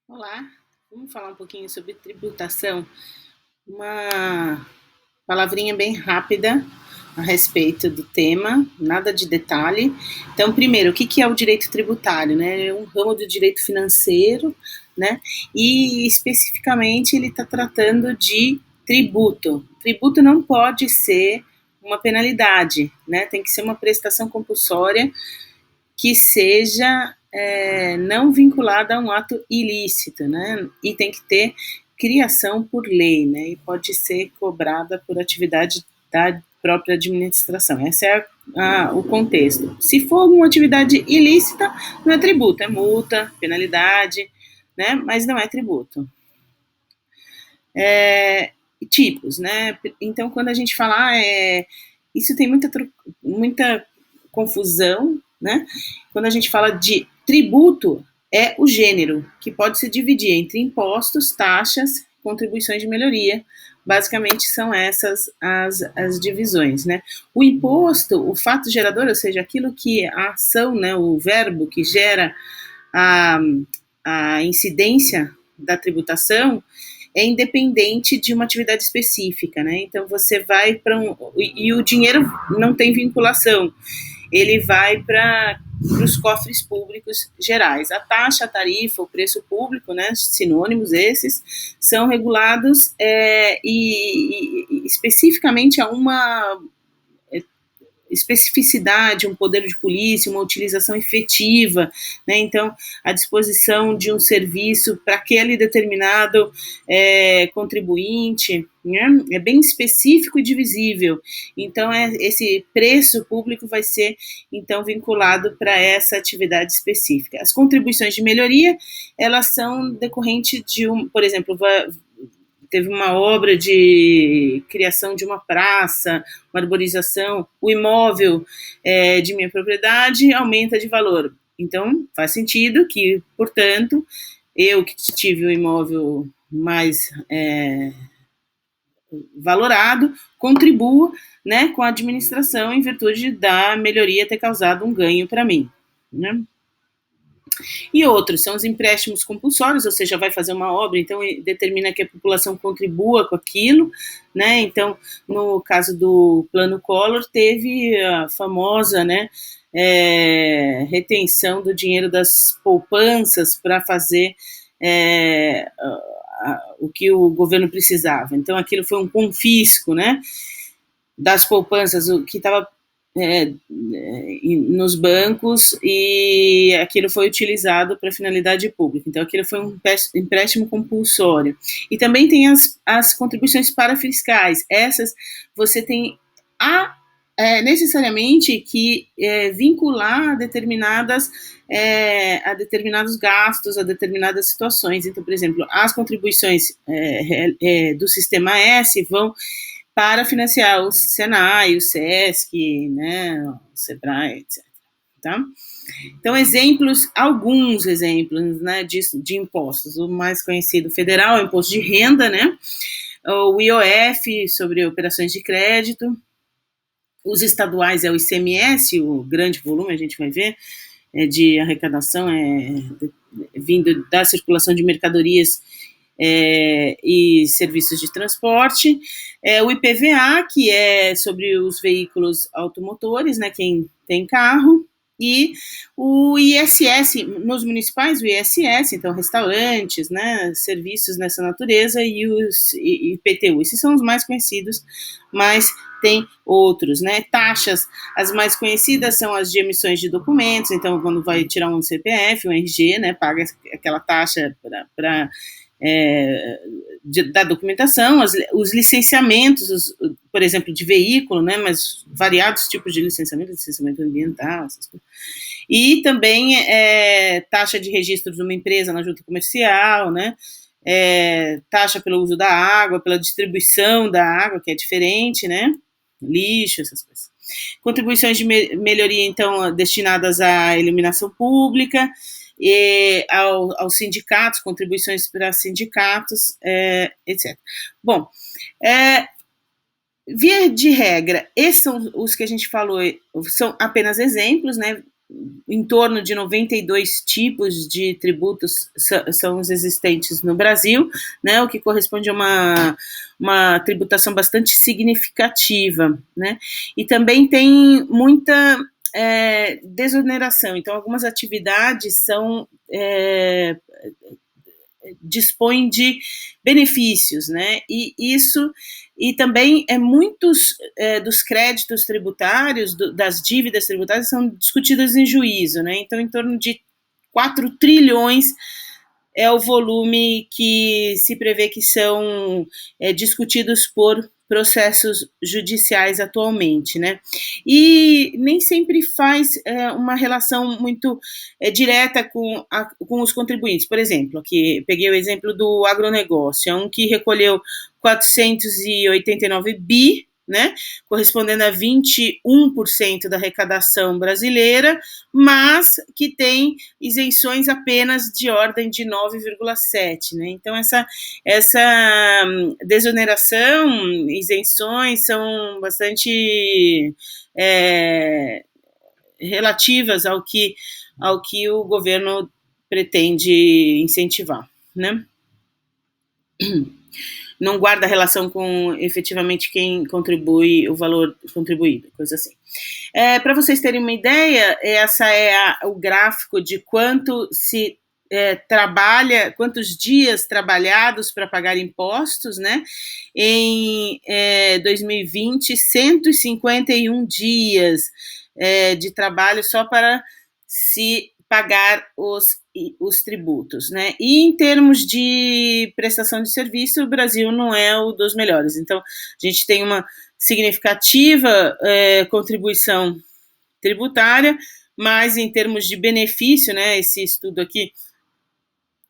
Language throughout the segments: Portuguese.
Olá, vamos falar um pouquinho sobre tributação, uma palavrinha bem rápida a respeito do tema, nada de detalhe. Então, primeiro, o que é o direito tributário, né? É um ramo do direito financeiro, né? E especificamente ele está tratando de tributo. Tributo não pode ser uma penalidade, né? Tem que ser uma prestação compulsória que seja não vinculada a um ato ilícito, né? E tem que ter criação por lei, né? E pode ser cobrada por atividade da própria administração. Esse é o contexto. Se for uma atividade ilícita, não é tributo, é multa, penalidade, né? Mas não é tributo. Tipos, né? Então, quando a gente fala, isso tem muita confusão, né? Quando a gente fala de tributo, é o gênero, que pode se dividir entre impostos, taxas, contribuições de melhoria. Basicamente são essas as divisões, né? O imposto, o fato gerador, ou seja, aquilo que a ação, né, o verbo que gera a, a incidência da tributação, é independente de uma atividade específica, né? Então você vai para e o dinheiro não tem vinculação, ele vai para os cofres públicos gerais. A taxa, a tarifa, o preço público, né, sinônimos esses, são regulados e especificamente a uma especificidade, um poder de polícia, uma utilização efetiva, né? Então, a disposição de um serviço para aquele determinado contribuinte, né? É bem específico e divisível. Então, esse preço público vai ser, então, vinculado para essa atividade específica. As contribuições de melhoria, elas são decorrentes de por exemplo, teve uma obra de criação de uma praça, uma arborização, o imóvel de minha propriedade aumenta de valor. Então, faz sentido que, portanto, eu que tive o imóvel mais valorado, contribua, né, com a administração em virtude da melhoria ter causado um ganho para mim, né? E outros são os empréstimos compulsórios, ou seja, vai fazer uma obra, então determina que a população contribua com aquilo, né? Então, no caso do Plano Collor, teve a famosa, né, retenção do dinheiro das poupanças para fazer o que o governo precisava. Então, aquilo foi um confisco, né, das poupanças, o que estava nos bancos, e aquilo foi utilizado para finalidade pública. Então, aquilo foi um empréstimo compulsório. E também tem as contribuições parafiscais. Essas você tem necessariamente que vincular a determinados gastos, a determinadas situações. Então, por exemplo, as contribuições do Sistema S vão para financiar o Senai, o SESC, né, o Sebrae, etc. Tá? Então, alguns exemplos, né, de impostos. O mais conhecido federal é o imposto de renda, né, o IOF sobre operações de crédito, os estaduais é o ICMS, o grande volume, a gente vai ver, de arrecadação vindo da circulação de mercadorias e serviços de transporte, o IPVA, que é sobre os veículos automotores, né, quem tem carro, e o ISS, nos municipais, o ISS, então restaurantes, né, serviços nessa natureza, e os IPTU, esses são os mais conhecidos, mas tem outros, né, taxas, as mais conhecidas são as de emissões de documentos, então quando vai tirar um CPF, um RG, né, paga aquela taxa para da documentação, os licenciamentos, por exemplo, de veículo, né, mas variados tipos de licenciamento ambiental, essas coisas. E também taxa de registro de uma empresa na junta comercial, né, taxa pelo uso da água, pela distribuição da água, que é diferente, né, lixo, essas coisas. Contribuições de melhoria, então, destinadas à iluminação pública, aos sindicatos, contribuições para sindicatos, etc. Bom, via de regra, esses são os que a gente falou, são apenas exemplos, né? em torno de 92 tipos de tributos são os existentes no Brasil, né, o que corresponde a uma tributação bastante significativa, né, e também tem muita desoneração, então algumas atividades dispõem de benefícios, né, e também muitos dos créditos tributários, das dívidas tributárias, são discutidas em juízo, né? Então, em torno de 4 trilhões é o volume que se prevê que são discutidos por processos judiciais atualmente, né? E nem sempre faz uma relação muito direta com os contribuintes. Por exemplo, aqui peguei o exemplo do agronegócio, é um que recolheu 489 bi, né, correspondendo a 21% da arrecadação brasileira, mas que tem isenções apenas de ordem de 9,7%, né? Então, essa desoneração, isenções são bastante relativas ao que o governo pretende incentivar, né? Não guarda relação com efetivamente quem contribui, o valor contribuído, coisa assim. Para vocês terem uma ideia, essa é o gráfico de quanto se trabalha, quantos dias trabalhados para pagar impostos, né? Em 2020, 151 dias de trabalho só para se pagar os tributos, né? E em termos de prestação de serviço, o Brasil não é o dos melhores. Então, a gente tem uma significativa contribuição tributária, mas em termos de benefício, né? Esse estudo aqui,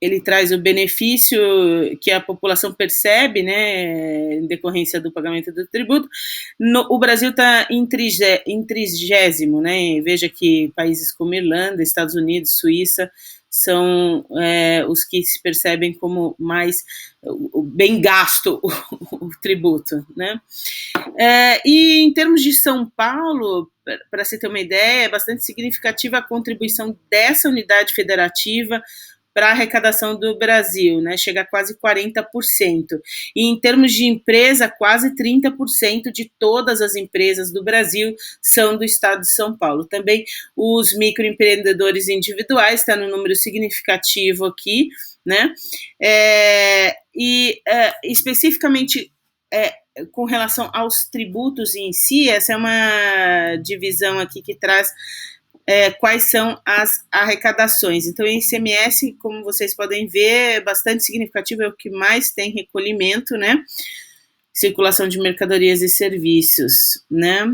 ele traz o benefício que a população percebe, né, em decorrência do pagamento do tributo. O Brasil está em 30º, né? Veja que países como Irlanda, Estados Unidos, Suíça são os que se percebem como mais bem gasto o tributo, né? E em termos de São Paulo, para se ter uma ideia, é bastante significativa a contribuição dessa unidade federativa para a arrecadação do Brasil, né? Chega a quase 40%. E em termos de empresa, quase 30% de todas as empresas do Brasil são do estado de São Paulo. Também os microempreendedores individuais está no número significativo aqui, né? Especificamente com relação aos tributos em si, essa é uma divisão aqui que traz quais são as arrecadações. Então, o ICMS, como vocês podem ver, é bastante significativo, é o que mais tem recolhimento, né? Circulação de mercadorias e serviços, né?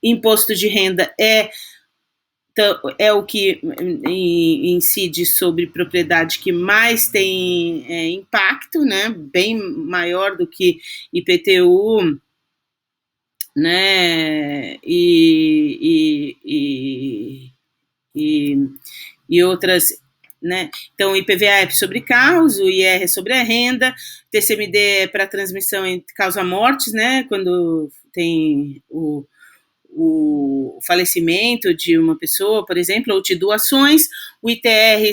Imposto de renda é o que incide sobre propriedade que mais tem impacto, né? Bem maior do que IPTU, né? E outras, né? Então, o IPVA é sobre carros, o IR é sobre a renda, TCMD é para transmissão e causa mortes, né? Quando tem o falecimento de uma pessoa, por exemplo, ou de doações, o ITR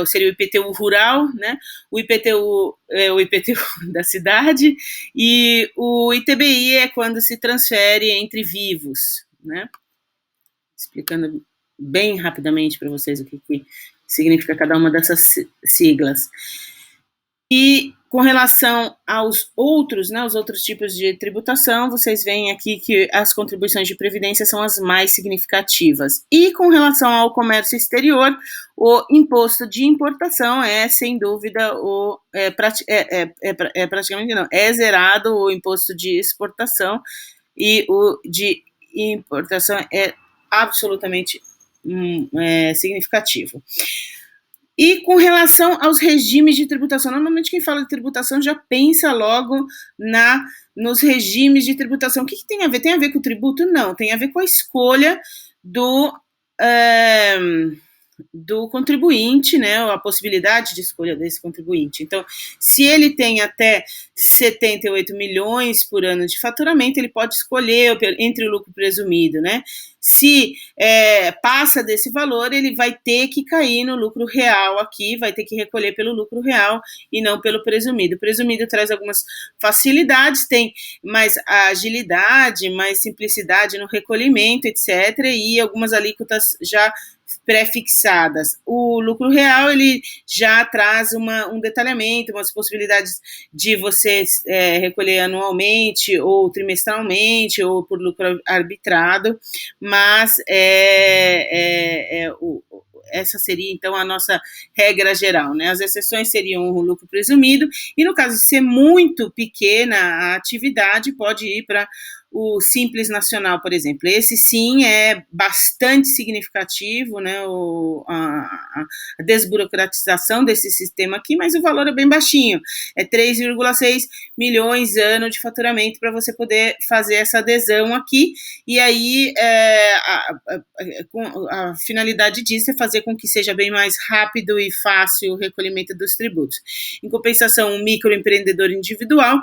seria o IPTU rural, né? O IPTU é o IPTU da cidade, e o ITBI é quando se transfere entre vivos, né? Explicando bem rapidamente para vocês o que significa cada uma dessas siglas. E com relação aos outros, né, os outros tipos de tributação, vocês veem aqui que as contribuições de previdência são as mais significativas. E com relação ao comércio exterior, o imposto de importação sem dúvida, praticamente não, é zerado o imposto de exportação, e o de importação é absolutamente significativo. E com relação aos regimes de tributação, normalmente quem fala de tributação já pensa logo nos regimes de tributação. O que tem a ver? Tem a ver com o tributo? Não, tem a ver com a escolha do contribuinte, né, a possibilidade de escolha desse contribuinte. Então, se ele tem até 78 milhões por ano de faturamento, ele pode escolher entre o lucro presumido, né, Se passa desse valor, ele vai ter que cair no lucro real aqui, vai ter que recolher pelo lucro real e não pelo presumido. O presumido traz algumas facilidades, tem mais agilidade, mais simplicidade no recolhimento, etc., e algumas alíquotas já pré-fixadas. O lucro real, ele já traz um detalhamento, umas possibilidades de você recolher anualmente, ou trimestralmente, ou por lucro arbitrado, mas essa seria, então, a nossa regra geral, né? As exceções seriam o lucro presumido, e no caso de ser muito pequena a atividade, pode ir para o Simples Nacional, por exemplo. Esse sim é bastante significativo, né, a desburocratização desse sistema aqui, mas o valor é bem baixinho, é 3,6 milhões ano de faturamento para você poder fazer essa adesão aqui, e aí a finalidade disso é fazer com que seja bem mais rápido e fácil o recolhimento dos tributos. Em compensação, o microempreendedor individual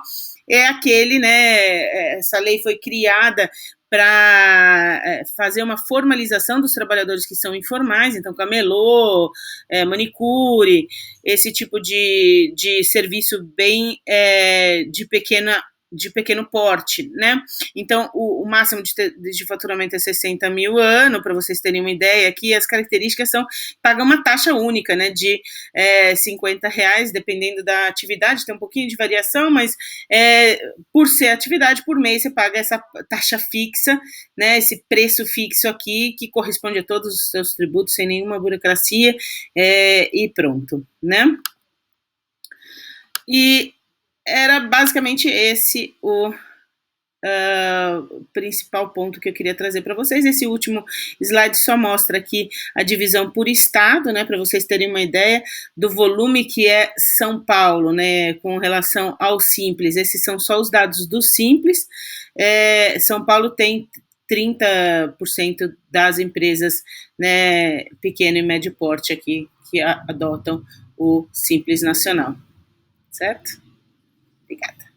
é aquele, né, essa lei foi criada para fazer uma formalização dos trabalhadores que são informais, então camelô, manicure, esse tipo de serviço bem de pequeno porte, né? Então, o máximo de faturamento é 60 mil ano, para vocês terem uma ideia aqui, as características são, paga uma taxa única, né, de R$50, dependendo da atividade, tem um pouquinho de variação, mas por ser atividade, por mês, você paga essa taxa fixa, né, esse preço fixo aqui, que corresponde a todos os seus tributos, sem nenhuma burocracia, e pronto, né? E era basicamente esse o principal ponto que eu queria trazer para vocês. Esse último slide só mostra aqui a divisão por estado, né, para vocês terem uma ideia do volume que é São Paulo, né, com relação ao Simples. Esses são só os dados do Simples. São Paulo tem 30% das empresas, né, pequeno e médio porte aqui que adotam o Simples Nacional, certo? Obrigada.